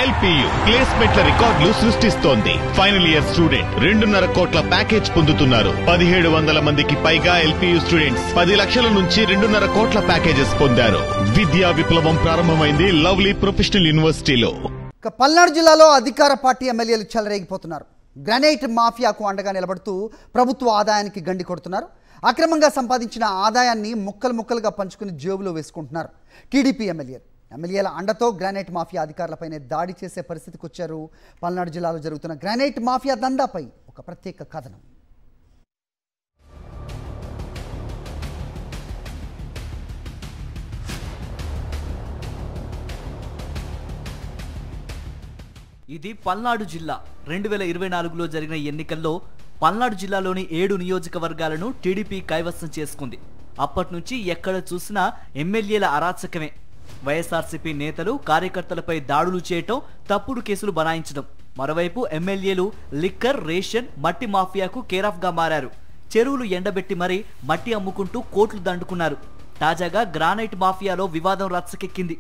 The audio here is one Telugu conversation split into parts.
LPU ప్లేస్మెంట్ల రికార్డులు సృష్టిస్తోంది. ఫైనల్ ఇయర్ స్టూడెంట్ 2.5 కోట్ల ప్యాకేజ్ పొందుతున్నారు. 1700 మందికి పైగా LPU స్టూడెంట్స్ 10 లక్షల నుంచి 2.5 కోట్ల ప్యాకేజెస్ పొందారు. విద్యా విప్లవం ప్రారంభమైంది లవ్లీ ప్రొఫెషనల్ యూనివర్సిటీలో. పల్నాడు జిల్లాలో అధికార పార్టీ ఎమ్మెల్యేలు చెలరేగిపోతున్నారు. గ్రానైట్ మాఫియాకు అండగా నిలబడుతూ ప్రభుత్వ ఆదాయానికి గండి కొడుతున్నారు. అక్రమంగా సంపాదించిన ఆదాయాన్ని ముక్కలు ముక్కలుగా పంచుకుని జేబులో వేసుకుంటున్నారు. టీడీపీ ఎమ్మెల్యేల అండతో గ్రానైట్ మాఫియా అధికారులపైనే దాడి చేసే పరిస్థితికి వచ్చారు. పల్నాడు జిల్లాలో జరుగుతున్న గ్రానైట్ మాఫియా దందాపై ఒక ప్రత్యేక కథనం. ఇది పల్నాడు జిల్లా. 2024లో జరిగిన ఎన్నికల్లో పల్నాడు జిల్లాలోని 7 నియోజకవర్గాలను టీడీపీ కైవసం చేసుకుంది. అప్పటి నుంచి ఎక్కడ చూసినా ఎమ్మెల్యేల అరాచకమే. వైఎస్ఆర్సీపీ నేతలు కార్యకర్తలపై దాడులు చేయటం, తప్పుడు కేసులు బనాయించడం. మరోవైపు ఎమ్మెల్యేలు లిక్కర్, రేషన్, మట్టి మాఫియాకు కేరాఫ్గా మారారు. చెరువులు ఎండబెట్టి మరీ మట్టి అమ్ముకుంటూ కోట్లు దండుకున్నారు. తాజాగా గ్రానైట్ మాఫియాలో వివాదం రచ్చకెక్కింది.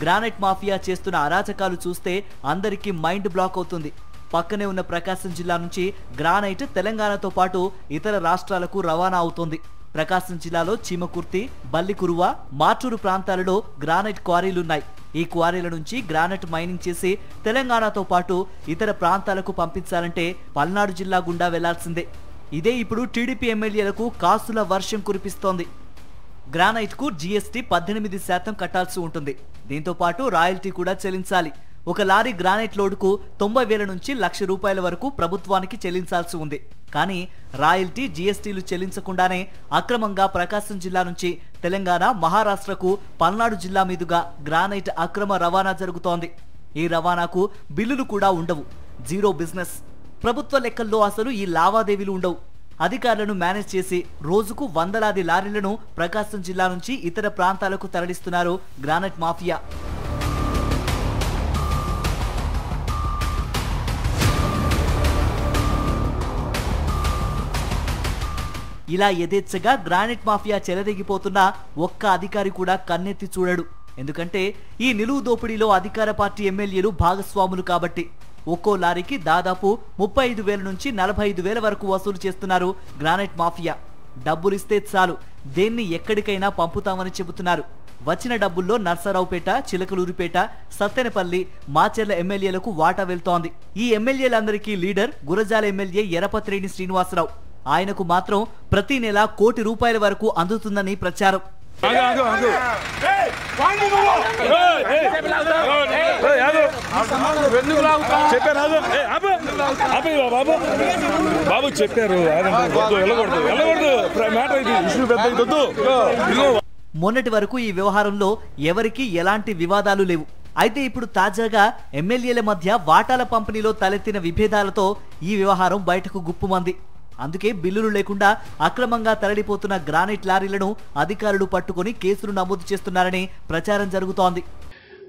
గ్రానైట్ మాఫియా చేస్తున్న అరాచకాలు చూస్తే అందరికీ మైండ్ బ్లాక్ అవుతుంది. పక్కనే ఉన్న ప్రకాశం జిల్లా నుంచి గ్రానైట్ తెలంగాణతో పాటు ఇతర రాష్ట్రాలకు రవాణా అవుతోంది. ప్రకాశం జిల్లాలో చీమకుర్తి, బల్లికురువ, మాటూరు ప్రాంతాలలో గ్రానైట్ క్వారీలున్నాయి. ఈ క్వారీల నుంచి గ్రానైట్ మైనింగ్ చేసి తెలంగాణతో పాటు ఇతర ప్రాంతాలకు పంపించాలంటే పల్నాడు జిల్లా గుండా వెళ్లాల్సిందే. ఇదే ఇప్పుడు టీడీపీ ఎమ్మెల్యేలకు కాసుల వర్షం కురిపిస్తోంది. గ్రానైట్కు జీఎస్టీ 18% కట్టాల్సి ఉంటుంది. దీంతో పాటు రాయల్టీ కూడా చెల్లించాలి. ఒక లారీ గ్రానైట్ లోడుకు 90,000 నుంచి ₹1,00,000 వరకు ప్రభుత్వానికి చెల్లించాల్సి ఉంది. కానీ రాయల్టీ, జీఎస్టీలు చెల్లించకుండానే అక్రమంగా ప్రకాశం జిల్లా నుంచి తెలంగాణ, మహారాష్ట్రకు పల్నాడు జిల్లా మీదుగా గ్రానైట్ అక్రమ రవాణా జరుగుతోంది. ఈ రవాణాకు బిల్లులు కూడా ఉండవు. Zero business. ప్రభుత్వ లెక్కల్లో అసలు ఈ లావాదేవీలు ఉండవు. అధికారులను మేనేజ్ చేసి రోజుకు వందలాది లారీలను ప్రకాశం జిల్లా నుంచి ఇతర ప్రాంతాలకు తరలిస్తున్నారు గ్రానైట్ మాఫియా. ఇలా యథేచ్ఛగా గ్రానైట్ మాఫియా చెలరేగిపోతున్నా ఒక్క అధికారి కూడా కన్నెత్తి చూడడు. ఎందుకంటే ఈ నిలువు దోపిడీలో అధికార పార్టీ ఎమ్మెల్యేలు భాగస్వాములు కాబట్టి. ఒక్కో లారీకి దాదాపు 35,000 నుంచి 45,000 వరకు వసూలు చేస్తున్నారు గ్రానైట్ మాఫియా. డబ్బులిస్తే చాలు, దేన్ని ఎక్కడికైనా పంపుతామని చెబుతున్నారు. వచ్చిన డబ్బుల్లో నర్సరావుపేట, చిలకలూరిపేట, సత్తెనపల్లి, మాచెర్ల ఎమ్మెల్యేలకు వాటా వెళ్తోంది. ఈ ఎమ్మెల్యేలందరికీ లీడర్ గురజాల ఎమ్మెల్యే ఎరపతిరెడ్డి శ్రీనివాసరావు. ఆయనకు మాత్రం ప్రతి నెల ₹1 కోటి వరకు అందుతుందని ప్రచారం. మొన్నటి వరకు ఈ వ్యవహారంలో ఎవరికి ఎలాంటి వివాదాలు లేవు. అయితే ఇప్పుడు తాజాగా ఎమ్మెల్యేల మధ్య వాటాల పంపిణీలో తలెత్తిన విభేదాలతో ఈ వ్యవహారం బయటకు గుప్పుమంది. అందుకే బిల్లులు లేకుండా అక్రమంగా తరలిపోతున్న గ్రానైట్ లారీలను అధికారులు పట్టుకొని కేసులు నమోదు చేస్తున్నారని ప్రచారం జరుగుతోంది.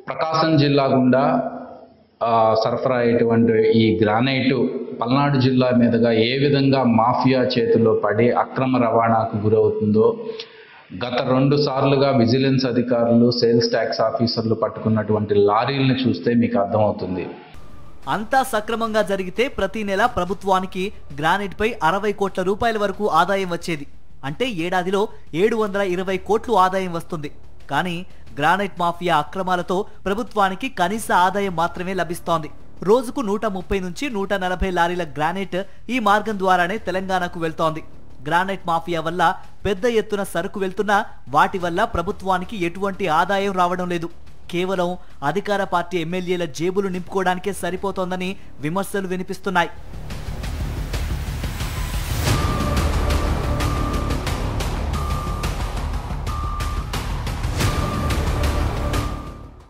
ప్రకాశం జిల్లా గుండా సరఫరా అయ్యేటువంటి ఈ గ్రానైట్ పల్నాడు జిల్లా మీదుగా ఏ విధంగా మాఫియా చేతిలో పడి అక్రమ రవాణాకు గురవుతుందో గత 2 సార్లుగా విజిలెన్స్ అధికారులు, సేల్స్ ట్యాక్స్ ఆఫీసర్లు పట్టుకున్నటువంటి లారీలను చూస్తే మీకు అర్థమవుతుంది. అంతా సక్రమంగా జరిగితే ప్రతి నెల ప్రభుత్వానికి గ్రానైట్ పై ₹60 కోట్ల వరకు ఆదాయం వచ్చేది. అంటే ఏడాదిలో 720 కోట్లు ఆదాయం వస్తుంది. కానీ గ్రానైట్ మాఫియా అక్రమాలతో ప్రభుత్వానికి కనీస ఆదాయం మాత్రమే లభిస్తోంది. రోజుకు 130 నుంచి 140 లారీల గ్రానైట్ ఈ మార్గం ద్వారానే తెలంగాణకు వెళ్తోంది. గ్రానైట్ మాఫియా వల్ల పెద్ద ఎత్తున సరుకు వెళ్తున్నా వాటి వల్ల ప్రభుత్వానికి ఎటువంటి ఆదాయం రావడం లేదు. కేవలం అధికార పార్టీ ఎమ్మెల్యేల జేబులు నింపుకోవడానికే సరిపోతోందని విమర్శలు వినిపిస్తున్నాయి.